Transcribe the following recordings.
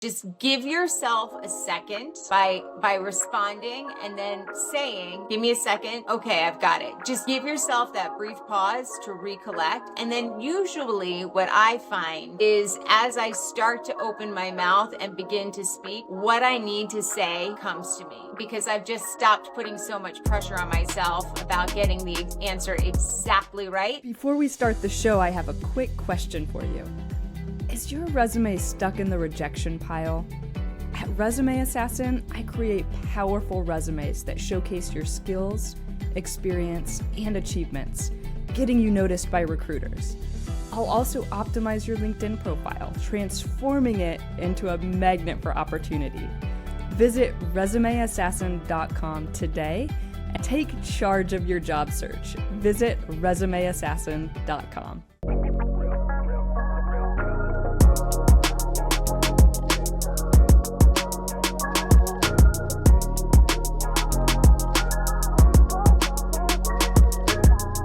Just give yourself a second by responding and then saying, give me a second. Okay, I've got it. Just give yourself that brief pause to recollect. And then usually what I find is as I start to open my mouth and begin to speak, what I need to say comes to me because I've just stopped putting so much pressure on myself about getting the answer exactly right. Before we start the show, I have a quick question for you. Is your resume stuck in the rejection pile? At Resume Assassin, I create powerful resumes that showcase your skills, experience, and achievements, getting you noticed by recruiters. I'll also optimize your LinkedIn profile, transforming it into a magnet for opportunity. Visit resumeassassin.com today and take charge of your job search. Visit resumeassassin.com.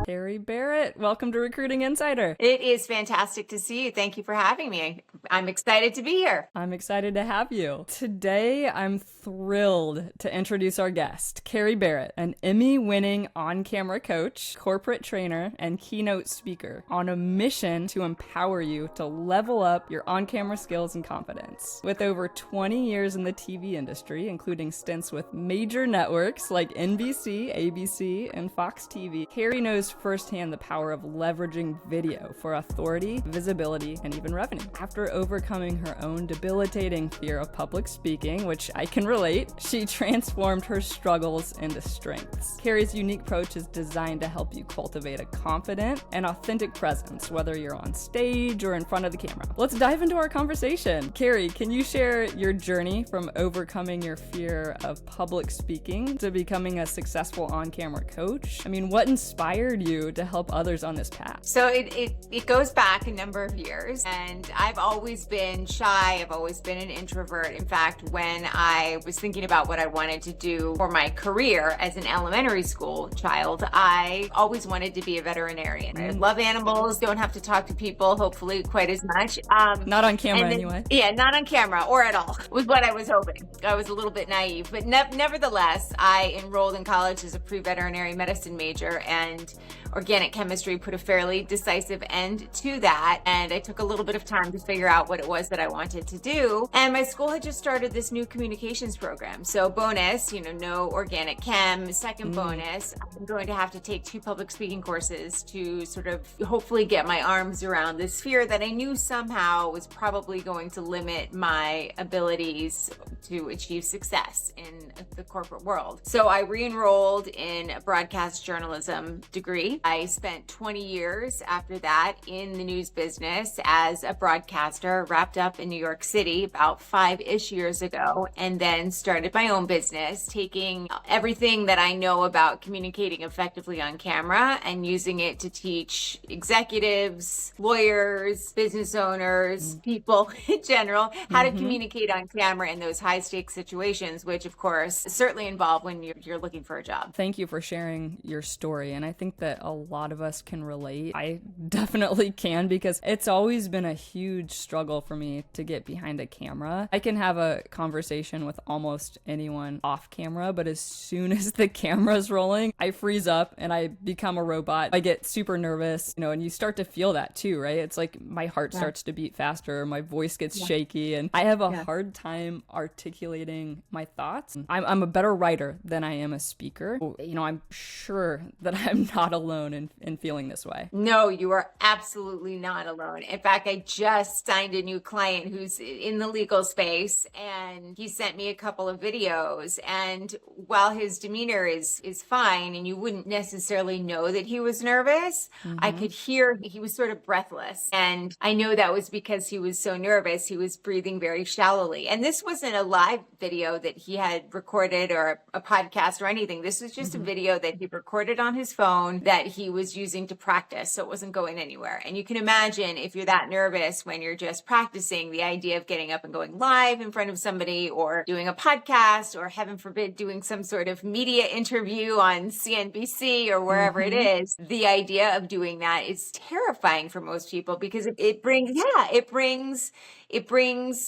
Kerry Barrett, welcome to Recruiting Insider. It is fantastic to see you. Thank you for having me. I'm excited to be here. I'm excited to have you. Today, I'm thrilled to introduce our guest, Kerry Barrett, an Emmy-winning on-camera coach, corporate trainer, and keynote speaker on a mission to empower you to level up your on-camera skills and confidence. With over 20 years in the TV industry, including stints with major networks like NBC, ABC, and Fox TV, Kerry knows firsthand the power of leveraging video for authority, visibility, and even revenue. After overcoming her own debilitating fear of public speaking, which I can relate, she transformed her struggles into strengths. Kerry's unique approach is designed to help you cultivate a confident and authentic presence, whether you're on stage or in front of the camera. Let's dive into our conversation. Kerry, can you share your journey from overcoming your fear of public speaking to becoming a successful on-camera coach? I mean, what inspired you to help others on this path? So it goes back a number of years, and I've always been shy. I've always been an introvert. In fact, when I was thinking about what I wanted to do for my career as an elementary school child, I always wanted to be a veterinarian. I love animals, don't have to talk to people, hopefully quite as much. Not on camera anyway. Yeah, not on camera or at all was what I was hoping. I was a little bit naive, but nevertheless, I enrolled in college as a pre-veterinary medicine major, and organic chemistry put a fairly decisive end to that. And I took a little bit of time to figure out what it was that I wanted to do. And my school had just started this new communications program. So bonus, no organic chem. Second bonus, I'm going to have to take 2 public speaking courses to sort of hopefully get my arms around this fear that I knew somehow was probably going to limit my abilities to achieve success in the corporate world. So I re-enrolled in a broadcast journalism degree. I spent 20 years after that in the news business as a broadcaster, wrapped up in New York City about 5-ish years ago, and then started my own business, taking everything that I know about communicating effectively on camera and using it to teach executives, lawyers, business owners, people in general, how to communicate on camera in those high-stakes situations, which of course certainly involve when you're looking for a job. Thank you for sharing your story. And I think that a lot of us can relate. I definitely can, because it's always been a huge struggle for me to get behind a camera. I can have a conversation with almost anyone off camera, but as soon as the camera's rolling, I freeze up and I become a robot. I get super nervous, and you start to feel that too, right? It's like my heart starts to beat faster, my voice gets shaky, and I have a hard time articulating my thoughts. I'm a better writer than I am a speaker. I'm sure that I'm not alone in feeling this way. No, you are absolutely not alone. In fact, I just signed a new client who's in the legal space, and he sent me a couple of videos. And while his demeanor is fine, and you wouldn't necessarily know that he was nervous, I could hear he was sort of breathless. And I know that was because he was so nervous. He was breathing very shallowly. And this wasn't a live video that he had recorded or a podcast or anything. This was just a video that he recorded on his phone that he was using something to practice, so it wasn't going anywhere. And you can imagine if you're that nervous when you're just practicing, the idea of getting up and going live in front of somebody or doing a podcast or heaven forbid doing some sort of media interview on CNBC or wherever it is, the idea of doing that is terrifying for most people because it brings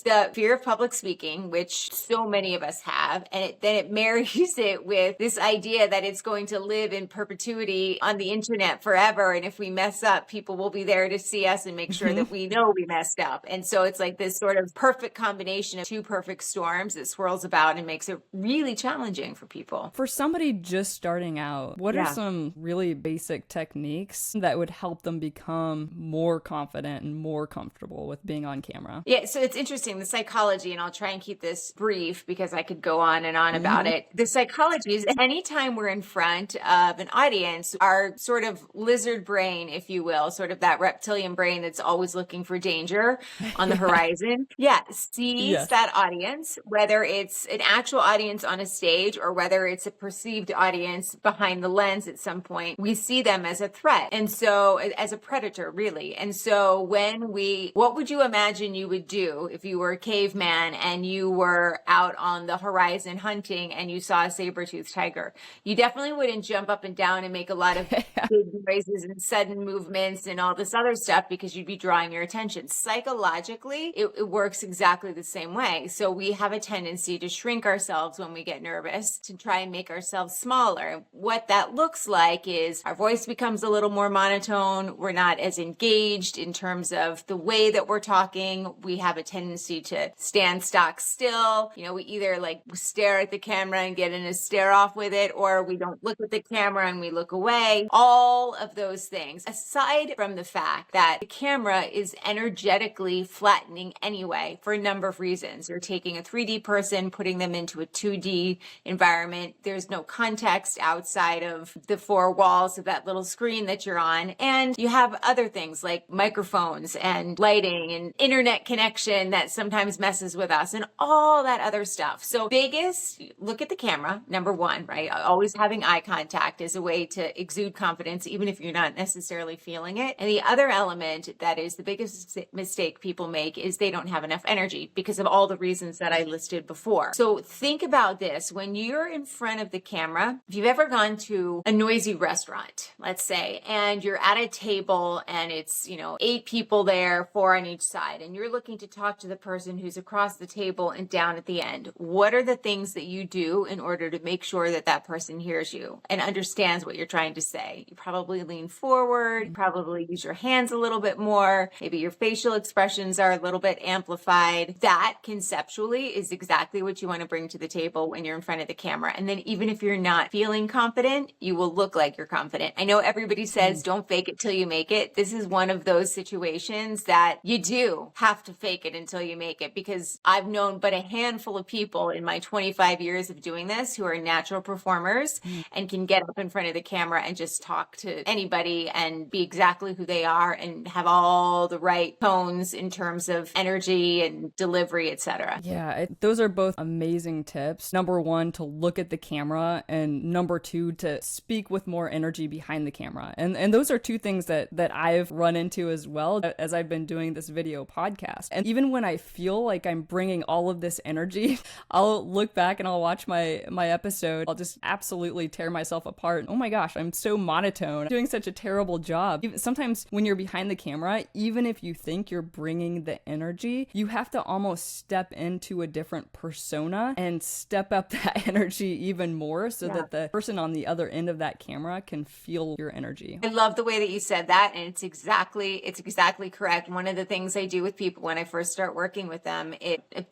the fear of public speaking, which so many of us have, and then it marries it with this idea that it's going to live in perpetuity on the internet forever. And if we mess up, people will be there to see us and make sure that we know we messed up. And so it's like this sort of perfect combination of two perfect storms that swirls about and makes it really challenging for people. For somebody just starting out, what are some really basic techniques that would help them become more confident and more comfortable with being on camera? Yeah, so it's interesting, the psychology, and I'll try and keep this brief because I could go on and on about it. The psychology is anytime we're in front of an audience, our sort of lizard brain, if you will, sort of that reptilian brain that's always looking for danger on the horizon, sees that audience, whether it's an actual audience on a stage or whether it's a perceived audience behind the lens at some point, we see them as a threat. And so as a predator, really. And so what would you imagine you would do if you were a caveman and you were out on the horizon hunting and you saw a saber-toothed tiger? You definitely wouldn't jump up and down and make a lot of big noises and sudden movements and all this other stuff because you'd be drawing your attention. Psychologically, it works exactly the same way. So we have a tendency to shrink ourselves when we get nervous, to try and make ourselves smaller. What that looks like is our voice becomes a little more monotone. We're not as engaged in terms of the way that we're talking. We have a tendency to stand stock still. We either like stare at the camera and get in a stare off with it, or we don't look at the camera and we look away. All of those things. Aside from the fact that the camera is energetically flattening anyway for a number of reasons. You're taking a 3D person, putting them into a 2D environment. There's no context outside of the four walls of that little screen that you're on. And you have other things like microphones and lighting and internet connection that sometimes messes with us and all that other stuff. So biggest, look at the camera, number one, right? Always having eye contact is a way to exude confidence, even if you're not necessarily feeling it. And the other element that is the biggest mistake people make is they don't have enough energy because of all the reasons that I listed before. So think about this. When you're in front of the camera, if you've ever gone to a noisy restaurant, let's say, and you're at a table and it's, 8 people there, 4 on each side, and you're looking to talk to the person who's across the table and down at the end, what are the things that you do in order to make sure that that person hears you and understands what you're trying to say? You probably lean forward, probably use your hands a little bit more, maybe your facial expressions are a little bit amplified. That conceptually is exactly what you want to bring to the table when you're in front of the camera. And then even if you're not feeling confident, you will look like you're confident. I know everybody says don't fake it till you make it. This is one of those situations that you do have to fake it until you make it, because I've known but a handful of people in my 25 years of doing this who are natural performers and can get up in front of the camera and just talk to anybody and be exactly who they are and have all the right tones in terms of energy and delivery, etc. Yeah, those are both amazing tips. Number one, to look at the camera, and number two, to speak with more energy behind the camera. And those are two things that I've run into as well as I've been doing this video podcast. And even when I feel like I'm bringing all of this energy, I'll look back and I'll watch my episode. I'll just absolutely tear myself apart. Oh my gosh, I'm so monotone. I'm doing such a terrible job. Sometimes when you're behind the camera, even if you think you're bringing the energy, you have to almost step into a different persona and step up that energy even more so that the person on the other end of that camera can feel your energy. I love the way that you said that, and it's exactly correct. One of the things I do with people when I first start working with them,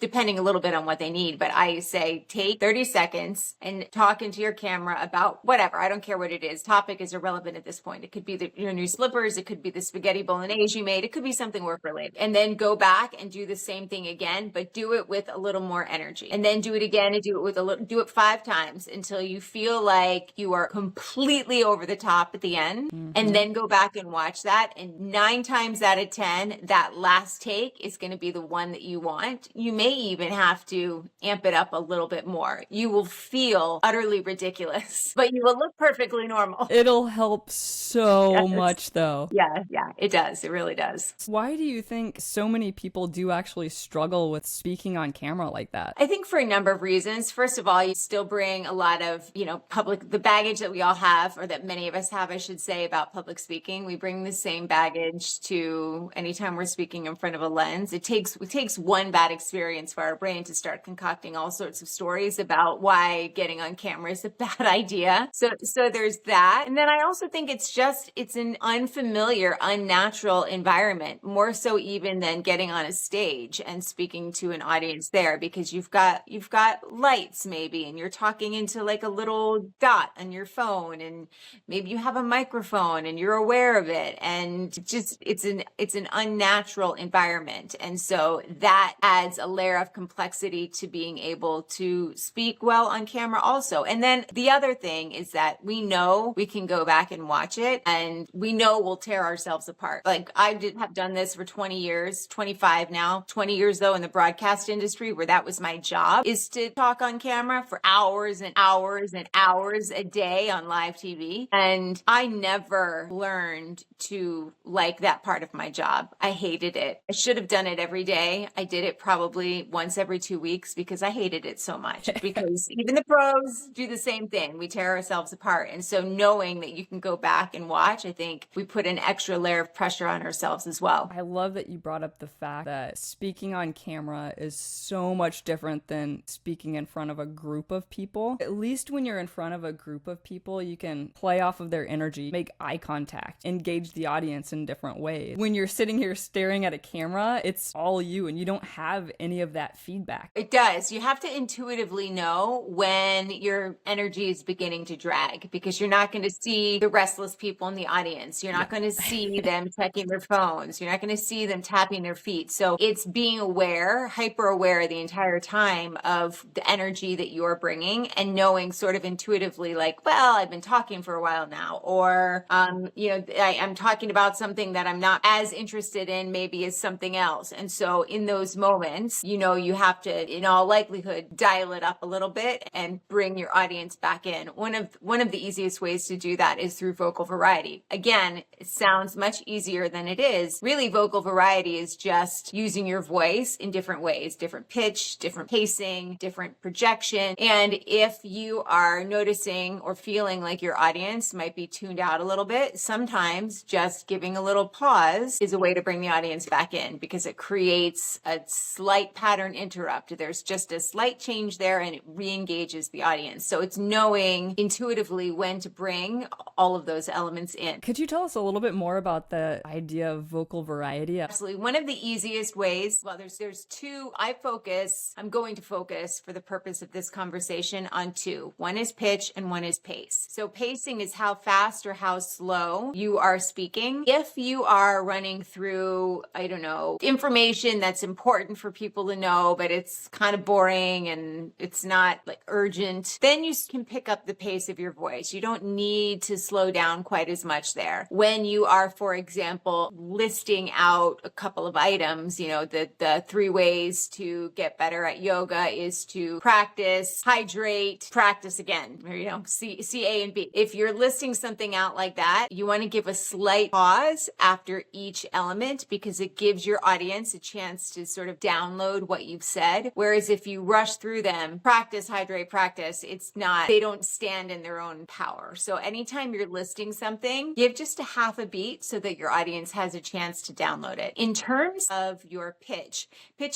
depending a little bit on what they need, but I say take 30 seconds and talk into your camera about whatever. I don't care what it is. Topic is irrelevant at this point. It could be your new slippers. It could be the spaghetti bolognese you made. It could be something work related. And then go back and do the same thing again, but do it with a little more energy. And then do it again and do it 5 times until you feel like you are completely over the top at the end. And then go back and watch that. And 9 times out of 10, that last take is going to be the one that you want. You may even have to amp it up a little bit more. You will feel utterly ridiculous, but you will look perfectly normal. It'll help so much, though. Yeah, it does. It really does. Why do you think so many people do actually struggle with speaking on camera like that? I think for a number of reasons. First of all, you still bring a lot of, the baggage that we all have, or that many of us have, I should say, about public speaking. We bring the same baggage to anytime we're speaking in front of a lens. It takes one bad experience for our brain to start concocting all sorts of stories about why getting on camera is a bad idea. So there's that. And then I also think it's an unfamiliar, unnatural environment, more so even than getting on a stage and speaking to an audience there, because you've got lights maybe, and you're talking into like a little dot on your phone, and maybe you have a microphone and you're aware of it, and just it's an unnatural environment. And so that adds a layer of complexity to being able to speak well on camera also. And then the other thing is that we know we can go back and watch it, and we know we'll tear ourselves apart. Like have done this for 20 years, 25 now, 20 years though in the broadcast industry, where that was my job, is to talk on camera for hours and hours and hours a day on live TV. And I never learned to like that part of my job. I hated it. I should have done it every day. I did it probably once every 2 weeks because I hated it so much. Because even the pros do the same thing. We tear ourselves apart. And so knowing that you can go back and watch, I think we put an extra layer of pressure on ourselves as well. I love that you brought up the fact that speaking on camera is so much different than speaking in front of a group of people. At least when you're in front of a group of people, you can play off of their energy, make eye contact, engage the audience in different ways. When you're sitting here staring at a camera, it's all you, and you don't have any of that feedback. It does. You have to intuitively know when your energy is beginning to drag, because you're not going to see the restless people in the audience. You're not going to see them checking their phones. You're not going to see them tapping their feet. So it's being aware, hyper aware the entire time of the energy that you're bringing, and knowing sort of intuitively, like, well, I've been talking for a while now, or, I'm talking about something that I'm not as interested in maybe as something else. And so in those moments, you have to, in all likelihood, dial it up a little bit and bring your audience back in. One of the easiest ways to do that is through vocal variety. Again, it sounds much easier than it is. Really, vocal variety is just using your voice in different ways, different pitch, different pacing, different projection. And if you are noticing or feeling like your audience might be tuned out a little bit, sometimes just giving a little pause is a way to bring the audience back in, because it creates a slight pattern interrupt. There's just a slight change there, and it re-engages the audience. So it's knowing intuitively when to bring all of those elements in. Could you tell us a little bit more about the idea of vocal variety? Absolutely. One of the easiest ways, well, there's two. I'm going to focus for the purpose of this conversation on two. One is pitch and one is pace. So pacing is how fast or how slow you are speaking. If you are running through, information that's important for people to know, but it's kind of boring and it's not like urgent, then you can pick up the pace of your voice. You don't need to slow down quite as much there. When you are, for example, listing out a couple of items, the 3 ways to get better at yoga is to practice, hydrate, practice again, C, A, and B. If you're listing something out like that, you want to give a slight pause after each element, because it gives your audience a chance to sort of download what you've said. Whereas if you rush through them, practice, hydrate, practice, they don't stand in their own power. So anytime you're listing something, give just a half a beat so that your audience has a chance to download it. In terms of your pitch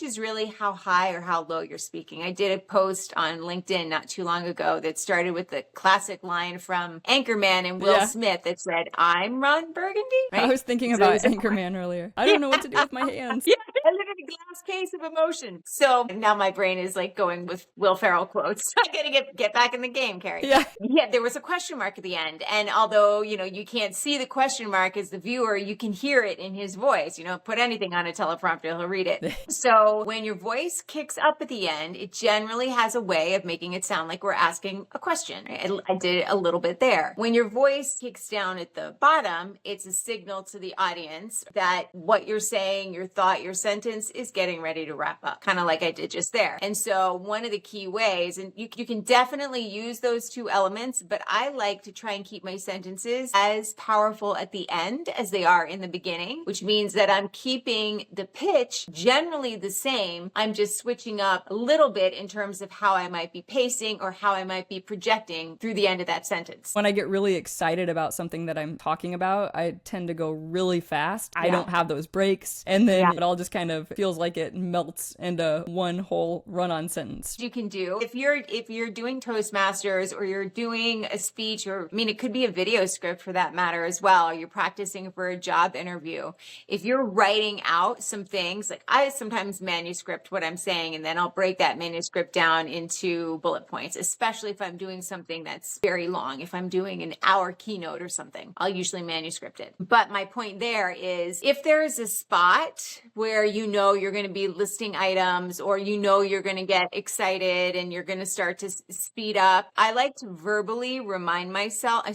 is really how high or how low you're speaking. I did a post on LinkedIn not too long ago that started with the classic line from Anchorman and Will Smith that said, "I'm Ron Burgundy." Right? I was thinking about Anchorman earlier. I don't know what to do with my hands. Yeah, I live in a glass case of emotion. So now my brain is like going with Will Ferrell quotes. I gotta get back in the game, Kerry. Yeah, there was a question mark at the end. And although, you can't see the question mark as the viewer, you can hear it in his voice. Put anything on a teleprompter, he'll read it. So when your voice kicks up at the end, it generally has a way of making it sound like we're asking a question. I did a little bit there. When your voice kicks down at the bottom, it's a signal to the audience that what you're saying, your thought, your sentence is getting ready to wrap up, kind of like I did just there. And so one of the key ways, and you can definitely use those two elements, but I like to try and keep my sentences sentences as powerful at the end as they are in the beginning, which means that I'm keeping the pitch generally the same. I'm just switching up a little bit in terms of how I might be pacing or how I might be projecting through the end of that sentence. When I get really excited about something that I'm talking about, I tend to go really fast. I don't have those breaks. And then it all just kind of feels like it melts into one whole run-on sentence. You can do if you're doing Toastmasters or you're doing a speech, or I mean it could be a video script for that matter as well, or you're practicing for a job interview. If you're writing out some things, like I sometimes manuscript what I'm saying and then I'll break that manuscript down into bullet points, especially if I'm doing something that's very long. If I'm doing an hour keynote or something, I'll usually manuscript it. But my point there is if there's a spot where you know you're going to be listing items or you know you're going to get excited and you're going to start to speed up, I like to non-verbally remind myself,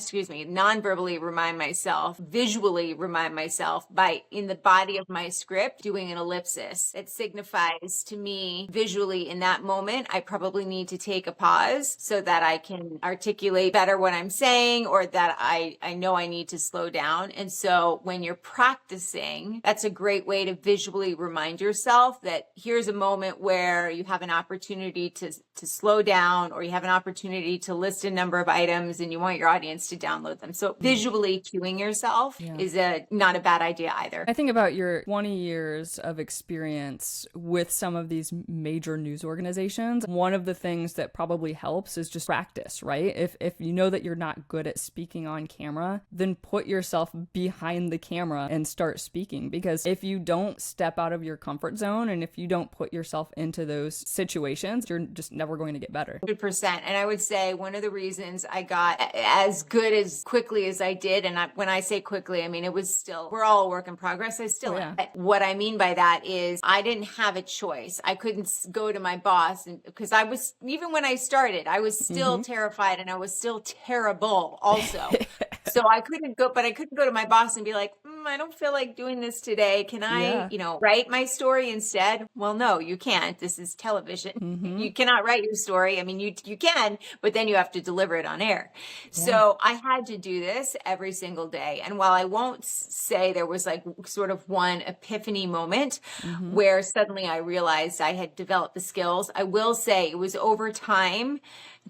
visually remind myself by in the body of my script doing an ellipsis. It signifies to me visually in that moment, I probably need to take a pause so that I can articulate better what I'm saying or that I know I need to slow down. And so when you're practicing, that's a great way to visually remind yourself that here's a moment where you have an opportunity to slow down, or you have an opportunity to list a number of items and you want your audience to download them. So visually cueing yourself is not a bad idea either. I think about your 20 years of experience with some of these major news organizations. One of the things that probably helps is just practice, right? If you know that you're not good at speaking on camera, then put yourself behind the camera and start speaking. Because if you don't step out of your comfort zone and if you don't put yourself into those situations, you're just never going to get better. 100%. And I would say one of the reasons I got as good as quickly as I did, and when I say quickly, I mean, it was still, we're all a work in progress. I still am. What I mean by that is I didn't have a choice. I couldn't go to my boss because I was, even when I started, I was still terrified and I was still terrible also. So I couldn't go to my boss and be like, I don't feel like doing this today. Can I, write my story instead? Well, no, you can't. This is television. You cannot write your story. I mean, you can, but then you have to deliver it on air. So I had to do this every single day. And while I won't say there was like sort of one epiphany moment where suddenly I realized I had developed the skills, I will say it was over time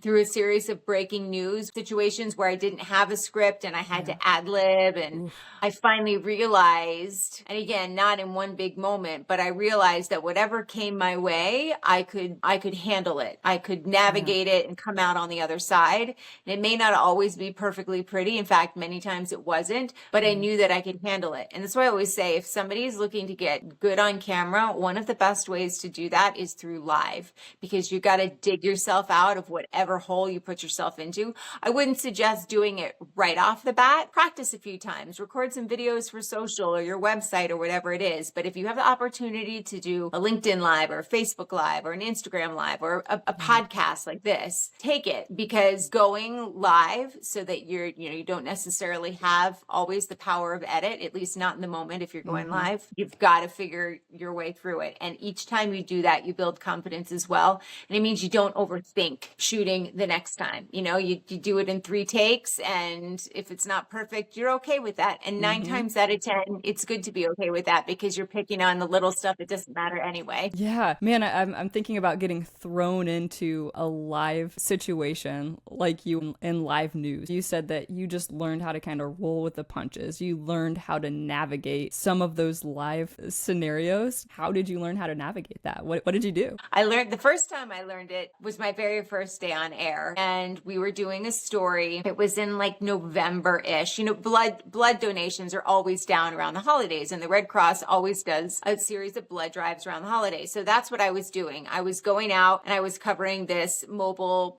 through a series of breaking news situations where I didn't have a script and I had to ad lib. And I finally realized, and again, not in one big moment, but I realized that whatever came my way, I could handle it. I could navigate it and come out on the other side. And it may not always be perfectly pretty. In fact, many times it wasn't, but I knew that I could handle it. And that's why I always say, if somebody's looking to get good on camera, one of the best ways to do that is through live, because you got to dig yourself out of whatever hole you put yourself into. I wouldn't suggest doing it right off the bat. Practice a few times, record some videos for social or your website or whatever it is. But if you have the opportunity to do a LinkedIn Live or a Facebook Live or an Instagram Live or a podcast like this, take it, because going live so that you don't necessarily have always the power of edit, at least not in the moment. If you're going live, you've got to figure your way through it. And each time you do that, you build confidence as well. And it means you don't overthink shooting the next time. You do it in 3 takes, and if it's not perfect, you're okay with that. And 9 times out of 10, it's good to be okay with that, because you're picking on the little stuff that doesn't matter anyway. Yeah, man, I'm thinking about getting thrown into a live situation like you in live news. You said that you just learned how to kind of roll with the punches. You learned how to navigate some of those live scenarios. How did you learn how to navigate that? What did you do? The first time I learned it was my very first day on air, and we were doing a story. It was in like November-ish. Blood donations are always down around the holidays, and the Red Cross always does a series of blood drives around the holidays. So that's what I was doing. I was going out and I was covering this mobile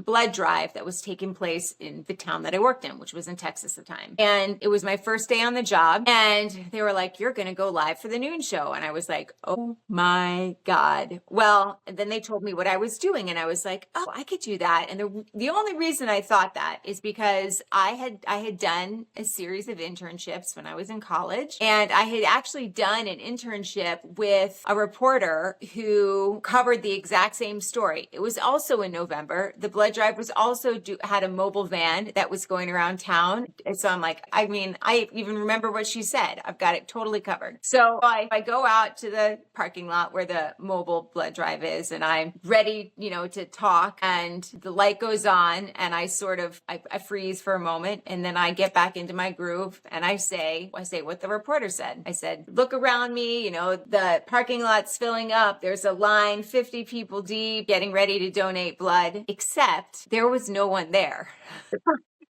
blood drive that was taking place in the town that I worked in, which was in Texas at the time. And it was my first day on the job, and they were like, "You're going to go live for the noon show." And I was like, "Oh my God." Well, and then they told me what I was doing, and I was like, "Oh, I could do that." And the only reason I thought that is because I had done a series of internships when I was in college. And I had actually done an internship with a reporter who covered the exact same story. It was also in November. The blood drive was also had a mobile van that was going around town. And so I'm like, I mean, I even remember what she said. I've got it totally covered. So I go out to the parking lot where the mobile blood drive is, and I'm ready, to talk, and the light goes on, and I freeze for a moment, and then I get back into my groove, and I say what the reporter said. I said, look around me, the parking lot's filling up. There's a line, 50 people deep, getting ready to donate blood, except there was no one there.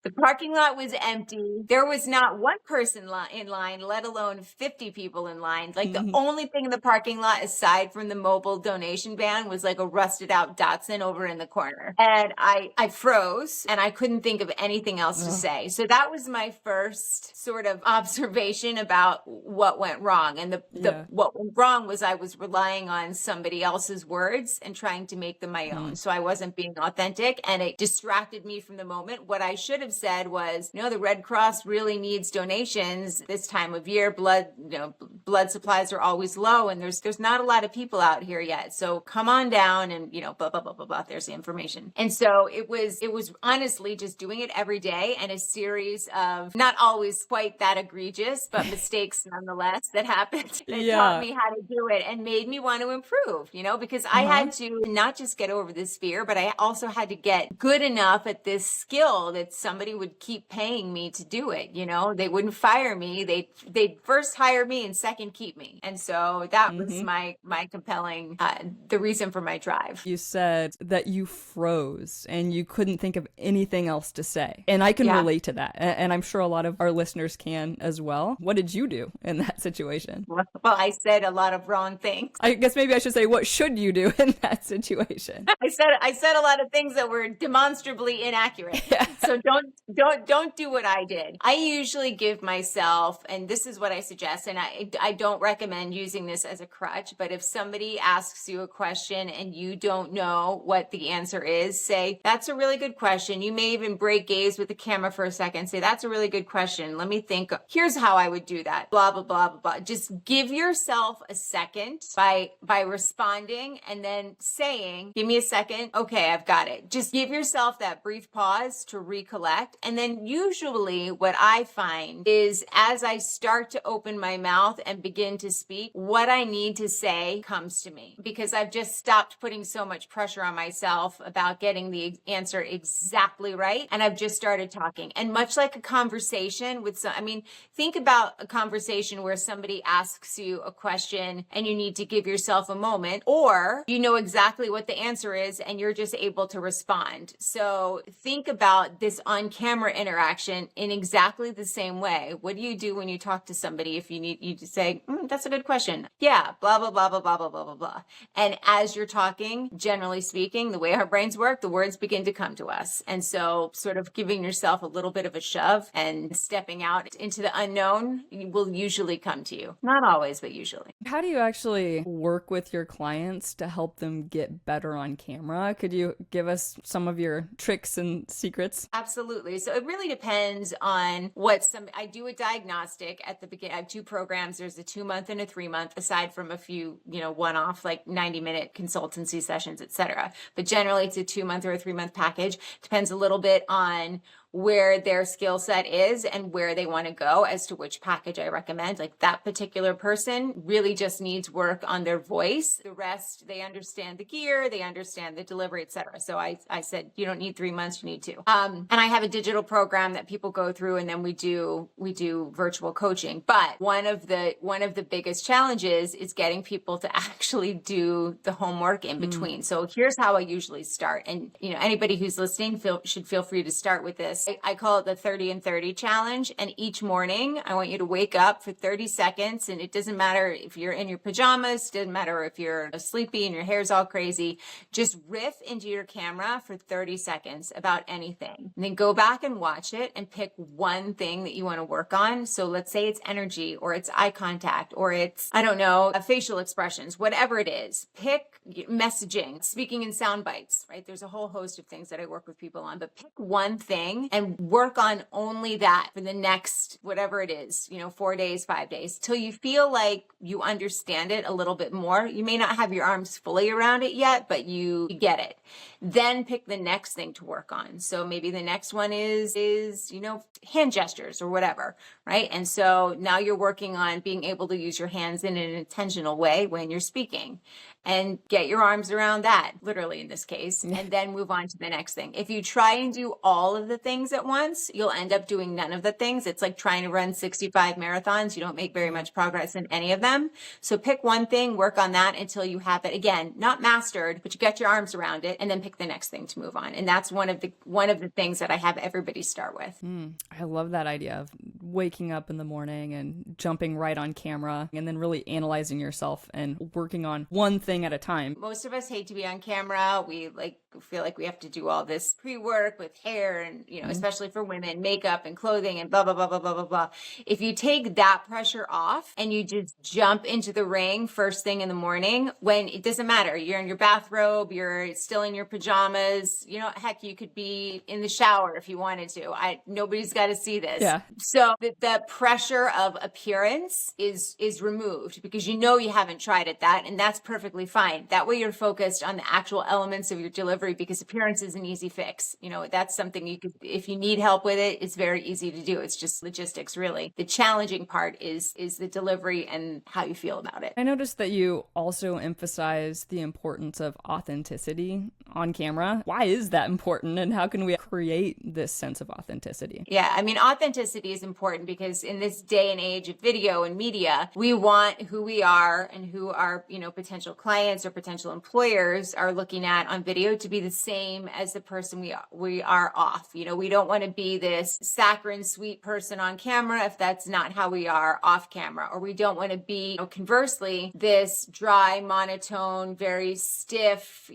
The parking lot was empty. There was not one person in line, let alone 50 people in line. Like the only thing in the parking lot aside from the mobile donation van was like a rusted out Datsun over in the corner. And I froze and I couldn't think of anything else to say. So that was my first sort of observation about what went wrong. And what went wrong was I was relying on somebody else's words and trying to make them my own. So I wasn't being authentic, and it distracted me from the moment. What I should have said was, the Red Cross really needs donations this time of year. Blood supplies are always low, and there's not a lot of people out here yet. So come on down and, blah, blah, blah, blah, blah. There's the information. And so it was honestly just doing it every day, and a series of not always quite that egregious, but mistakes nonetheless that happened that taught me how to do it and made me want to improve, because I had to not just get over this fear, but I also had to get good enough at this skill that somebody would keep paying me to do it. They wouldn't fire me. They'd first hire me and second keep me. And so that was my compelling, the reason for my drive. You said that you froze and you couldn't think of anything else to say. And I can relate to that. And I'm sure a lot of our listeners can as well. What did you do in that situation? Well, I said a lot of wrong things. I guess maybe I should say, what should you do in that situation? I said a lot of things that were demonstrably inaccurate. So don't do what I did. I usually give myself, and this is what I suggest, and I don't recommend using this as a crutch, but if somebody asks you a question and you don't know what the answer is, say, that's a really good question. You may even break gaze with the camera for a second, say, that's a really good question. Let me think. Here's how I would do that. Blah, blah, blah, blah, blah. Just give yourself a second by responding and then saying, give me a second. Okay, I've got it. Just give yourself that brief pause to recollect. And then usually what I find is as I start to open my mouth and begin to speak, what I need to say comes to me, because I've just stopped putting so much pressure on myself about getting the answer exactly right. And I've just started talking. And much like a conversation think about a conversation where somebody asks you a question and you need to give yourself a moment, or you know exactly what the answer is and you're just able to respond. So think about this on-camera interaction in exactly the same way. What do you do when you talk to somebody if you to say, that's a good question? Yeah, blah, blah, blah, blah, blah, blah, blah, blah, blah. And as you're talking, generally speaking, the way our brains work, the words begin to come to us. And so sort of giving yourself a little bit of a shove and stepping out into the unknown will usually come to you. Not always, but usually. How do you actually work with your clients to help them get better on camera? Could you give us some of your tricks and secrets? Absolutely. So it really depends on I do a diagnostic at the beginning. I have two programs. There's a 2-month and a 3-month, aside from a few, one-off, like 90-minute consultancy sessions, etc. But generally it's a 2-month or a 3-month package. Depends a little bit on where their skill set is and where they want to go as to which package I recommend. Like that particular person really just needs work on their voice. The rest, they understand the gear, they understand the delivery, etc. So I said, you don't need 3 months, you need 2. And I have a digital program that people go through, and then we do virtual coaching. But one of the biggest challenges is getting people to actually do the homework in between. So here's how I usually start. And anybody who's listening should feel free to start with this. I call it the 30 and 30 challenge. And each morning I want you to wake up for 30 seconds. And it doesn't matter if you're in your pajamas, doesn't matter if you're sleepy and your hair's all crazy, just riff into your camera for 30 seconds about anything. And then go back and watch it and pick one thing that you want to work on. So let's say it's energy, or it's eye contact, or it's, facial expressions, whatever it is. Pick messaging, speaking in sound bites, right? There's a whole host of things that I work with people on, but pick one thing and work on only that for the next, whatever it is, 4 days, 5 days, till you feel like you understand it a little bit more. You may not have your arms fully around it yet, but you get it. Then pick the next thing to work on. So maybe the next one is hand gestures or whatever, right? And so now you're working on being able to use your hands in an intentional way when you're speaking, and get your arms around that, literally in this case, and then move on to the next thing. If you try and do all of the things at once, you'll end up doing none of the things. It's like trying to run 65 marathons. You don't make very much progress in any of them. So pick one thing, work on that until you have it, again, not mastered, but you get your arms around it, and then pick the next thing to move on. And that's one of the things that I have everybody start with. I love that idea of waking up in the morning and jumping right on camera, and then really analyzing yourself and working on one thing at a time. Most of us hate to be on camera. We feel like we have to do all this pre-work with hair and, especially for women, makeup and clothing and blah, blah, blah, blah, blah, blah, blah. If you take that pressure off and you just jump into the ring first thing in the morning, when it doesn't matter, you're in your bathrobe, you're still in your pajamas, heck, you could be in the shower if you wanted to. Nobody's got to see this. Yeah. So the pressure of appearance is removed, because you haven't tried it and that's perfectly fine. That way you're focused on the actual elements of your delivery, because appearance is an easy fix. That's something you could, if you need help with it, it's very easy to do. It's just logistics, really. The challenging part is the delivery and how you feel about it. I noticed that you also emphasize the importance of authenticity on camera. Why is that important, and how can we create this sense of authenticity? Yeah, authenticity is important because in this day and age of video and media, we want who we are and who our, potential clients or potential employers are looking at on video to be the same as the person we are off. We don't want to be this saccharine sweet person on camera if that's not how we are off camera, or we don't want to be, conversely, this dry, monotone, very stiff,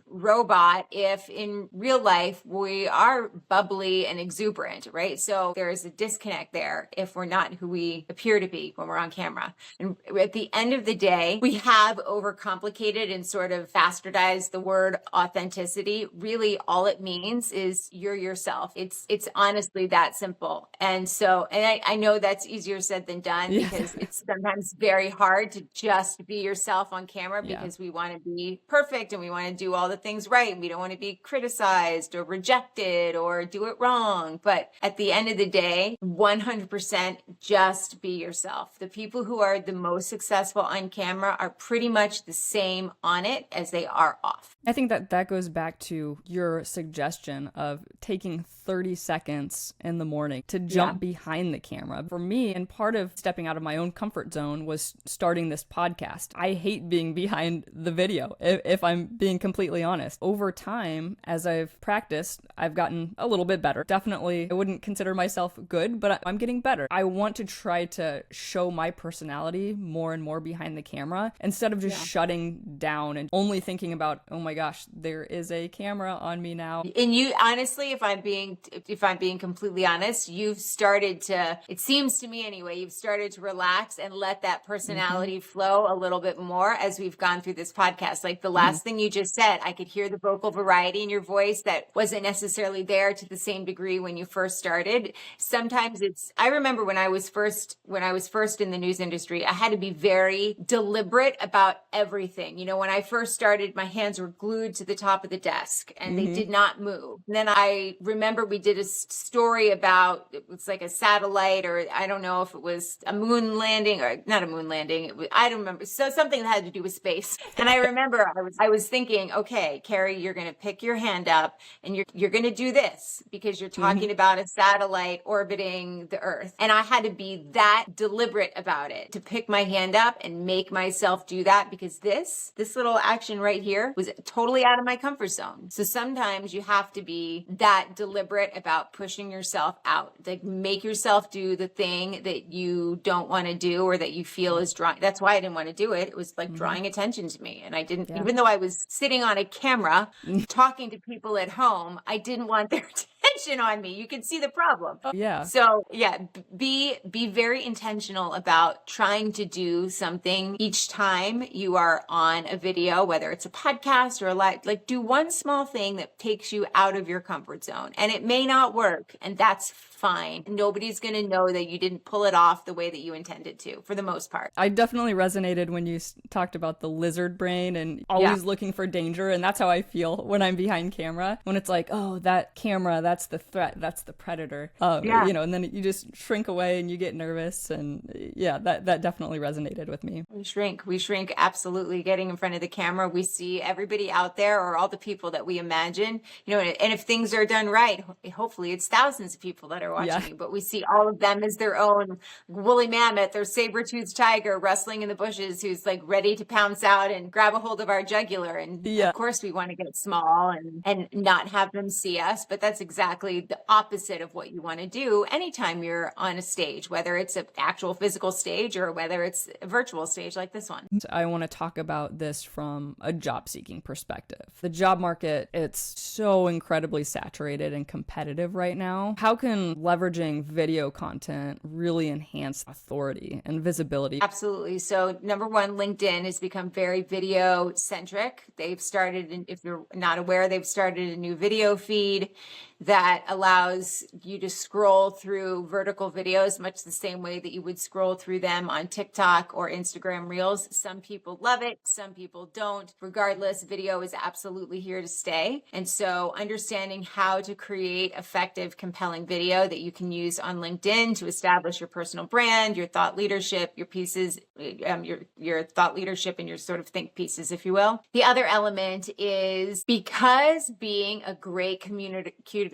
robot if in real life we are bubbly and exuberant, right? So there is a disconnect there if we're not who we appear to be when we're on camera. And at the end of the day, we have overcomplicated and sort of bastardized the word authenticity. Really, all it means is you're yourself. It's honestly that simple. And so, I know that's easier said than done, because it's sometimes very hard to just be yourself on camera, because we want to be perfect and we want to do all the things right. And we don't want to be criticized or rejected or do it wrong. But at the end of the day, 100% just be yourself. The people who are the most successful on camera are pretty much the same on it as they are off. I think that goes back to your suggestion of taking 30 seconds in the morning to jump behind the camera. For me, and part of stepping out of my own comfort zone was starting this podcast. I hate being behind the video, if I'm being completely honest. Over time, as I've practiced, I've gotten a little bit better. Definitely, I wouldn't consider myself good, but I'm getting better. I want to try to show my personality more and more behind the camera, instead of just shutting down and only thinking about, oh my gosh, there is a camera on me now. And you, honestly, if I'm being completely honest, you've started to, it seems to me anyway, you've started to relax and let that personality flow a little bit more as we've gone through this podcast. Like the last thing you just said, I could hear the vocal variety in your voice that wasn't necessarily there to the same degree when you first started. Sometimes I remember when I was first in the news industry, I had to be very deliberate about everything. When I first started, my hands were glued to the top of the desk and they did not move. And then I remember we did a story about, it was like a satellite, or I don't know if it was a moon landing or not a moon landing. I don't remember. So something that had to do with space. And I remember I was thinking, okay, Kerry, you're going to pick your hand up and you're going to do this because you're talking about a satellite orbiting the Earth. And I had to be that deliberate about it, to pick my hand up and make myself do that, because this little action right here was totally out of my comfort zone. So sometimes you have to be that deliberate about pushing yourself out. Like, make yourself do the thing that you don't want to do or that you feel is drawing. That's why I didn't want to do it. It was like drawing attention to me. And I didn't, even though I was sitting on a camera talking to people at home, I didn't want their attention. attention on me. You can see the problem. Yeah. So yeah, be very intentional about trying to do something each time you are on a video, whether it's a podcast or a live, like do one small thing that takes you out of your comfort zone. And it may not work, and that's fine. Nobody's going to know that you didn't pull it off the way that you intended to, for the most part. I definitely resonated when you talked about the lizard brain and always looking for danger. And that's how I feel when I'm behind camera, when it's like, oh, that camera, that's the threat, that's the predator. You know, and then you just shrink away and you get nervous. And yeah, that definitely resonated with me. We shrink absolutely. Getting in front of the camera, we see everybody out there, or all the people that we imagine, you know, and if things are done right, hopefully it's thousands of people that are watching you, but we see all of them as their own woolly mammoth or saber-toothed tiger rustling in the bushes who's like ready to pounce out and grab a hold of our jugular. And of course we want to get small and not have them see us, but that's exactly the opposite of what you want to do anytime you're on a stage, whether it's an actual physical stage or whether it's a virtual stage like this one. I want to talk about this from a job seeking perspective. The job market, it's so incredibly saturated and competitive right now. How can leveraging video content really enhance authority and visibility? Absolutely. So number one, LinkedIn has become very video centric. They've started, if you're not aware, they've started a new video feed that allows you to scroll through vertical videos much the same way that you would scroll through them on TikTok or Instagram Reels. Some people love it, some people don't. Regardless, video is absolutely here to stay. And so understanding how to create effective, compelling video that you can use on LinkedIn to establish your personal brand, your thought leadership, your pieces, your thought leadership and your sort of think pieces, if you will. The other element is because being a great communicator,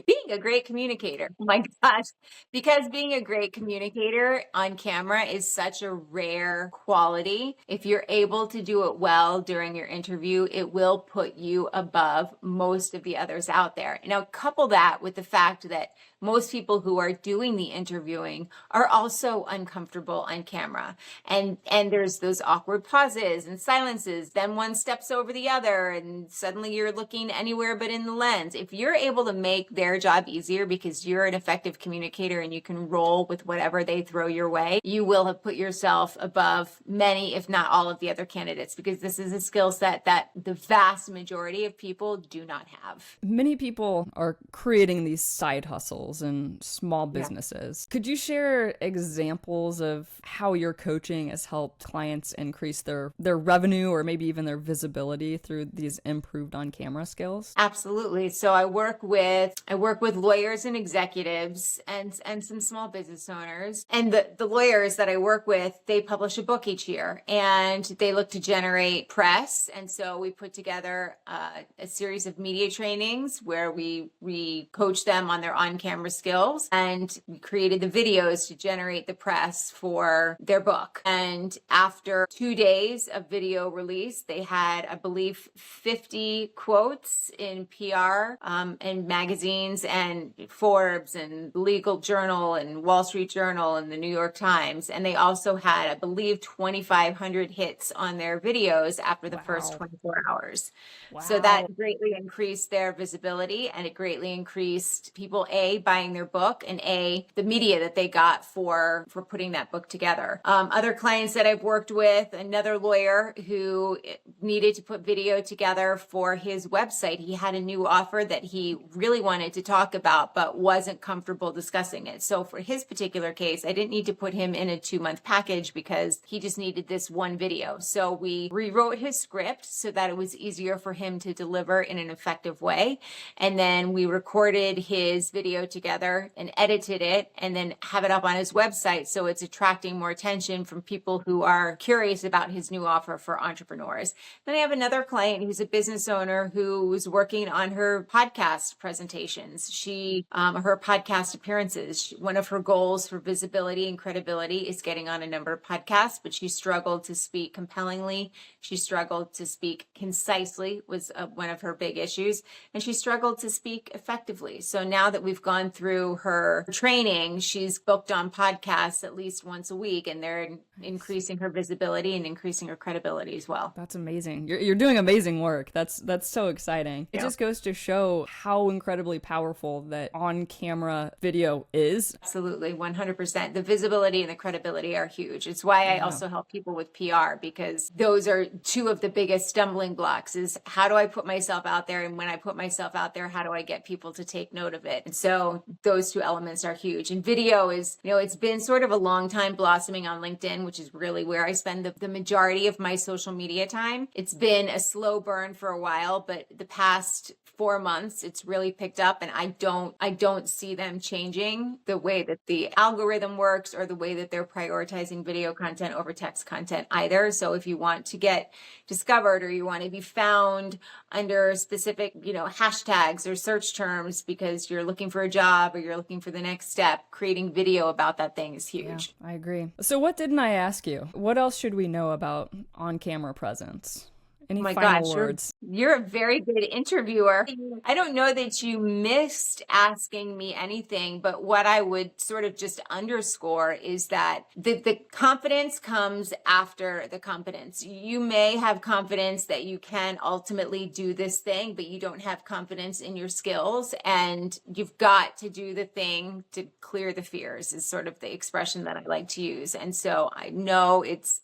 oh my gosh, because being a great communicator on camera is such a rare quality. If you're able to do it well during your interview, it will put you above most of the others out there. Now, couple that with the fact that most people who are doing the interviewing are also uncomfortable on camera. And there's those awkward pauses and silences. Then one steps over the other and suddenly you're looking anywhere but in the lens. If you're able to make their job easier because you're an effective communicator and you can roll with whatever they throw your way, you will have put yourself above many, if not all of the other candidates, because this is a skill set that the vast majority of people do not have. Many people are creating these side hustles and small businesses. Could you share examples of how your coaching has helped clients increase their revenue or maybe even their visibility through these improved on-camera skills? Absolutely. So I work with lawyers and executives and some small business owners. And the lawyers that I work with, they publish a book each year and they look to generate press. And so we put together a series of media trainings where we coach them on their on-camera skills, and we created the videos to generate the press for their book. And after 2 days of video release, they had, I believe, 50 quotes in PR and magazines and Forbes and Legal Journal and Wall Street Journal and the New York Times. And they also had, I believe, 2,500 hits on their videos after the first 24 hours. Wow. So that greatly increased their visibility, and it greatly increased people, A, buying their book, and A, the media that they got for putting that book together. Other clients that I've worked with, another lawyer who needed to put video together for his website. He had a new offer that he really wanted to talk about, but wasn't comfortable discussing it. So for his particular case, I didn't need to put him in a 2-month package because he just needed this one video. So we rewrote his script so that it was easier for him to deliver in an effective way. And then we recorded his video together and edited it and then have it up on his website. So it's attracting more attention from people who are curious about his new offer for entrepreneurs. Then I have another client who's a business owner who was working on her podcast presentations. Her podcast appearances. One of her goals for visibility and credibility is getting on a number of podcasts, but she struggled to speak compellingly. She struggled to speak concisely, was one of her big issues, and she struggled to speak effectively. So now that we've gone through her training, she's booked on podcasts at least once a week, and they're increasing her visibility and increasing her credibility as well. That's amazing. You're doing amazing work. That's so exciting. It just goes to show how incredibly powerful that on-camera video is. Absolutely, 100%. The visibility and the credibility are huge. It's why I also help people with PR, because those are two of the biggest stumbling blocks. Is how do I put myself out there, and when I put myself out there, how do I get people to take note of it? And so those two elements are huge. And video is, it's been sort of a long time blossoming on LinkedIn, which is really where I spend the majority of my social media time. It's been a slow burn for a while, but the past 4 months, it's really picked up, and I don't see them changing the way that the algorithm works or the way that they're prioritizing video content over text content either. So if you want to get discovered, or you want to be found under specific, hashtags or search terms because you're looking for a job or you're looking for the next step, creating video about that thing is huge. Yeah, I agree. So what didn't I ask you? What else should we know about on-camera presence? Any final words? You're a very good interviewer. I don't know that you missed asking me anything, but what I would sort of just underscore is that the confidence comes after the competence. You may have confidence that you can ultimately do this thing, but you don't have confidence in your skills, and you've got to do the thing to clear the fears, is sort of the expression that I like to use. And so I know it's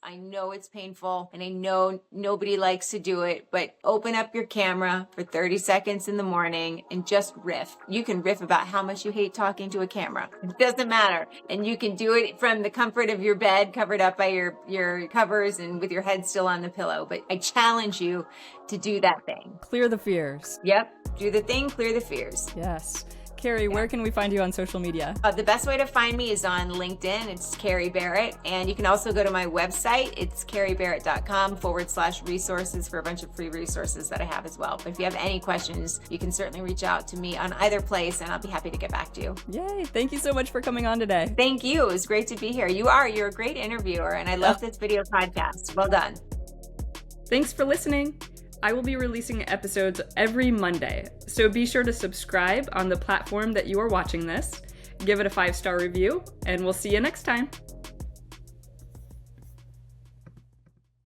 painful, and I know nobody likes to do it, but open up your camera for 30 seconds in the morning and just riff. You can riff about how much you hate talking to a camera. It doesn't matter. And you can do it from the comfort of your bed, covered up by your covers and with your head still on the pillow. But I challenge you to do that thing. Clear the fears. Yep. Do the thing, clear the fears. Yes. Carrie, where can we find you on social media? The best way to find me is on LinkedIn. It's Kerry Barrett. And you can also go to my website. It's kerrybarrett.com/resources for a bunch of free resources that I have as well. But if you have any questions, you can certainly reach out to me on either place, and I'll be happy to get back to you. Yay. Thank you so much for coming on today. Thank you. It was great to be here. You're a great interviewer, and I love this video podcast. Well done. Thanks for listening. I will be releasing episodes every Monday, so be sure to subscribe on the platform that you are watching this, give it a 5-star review, and we'll see you next time.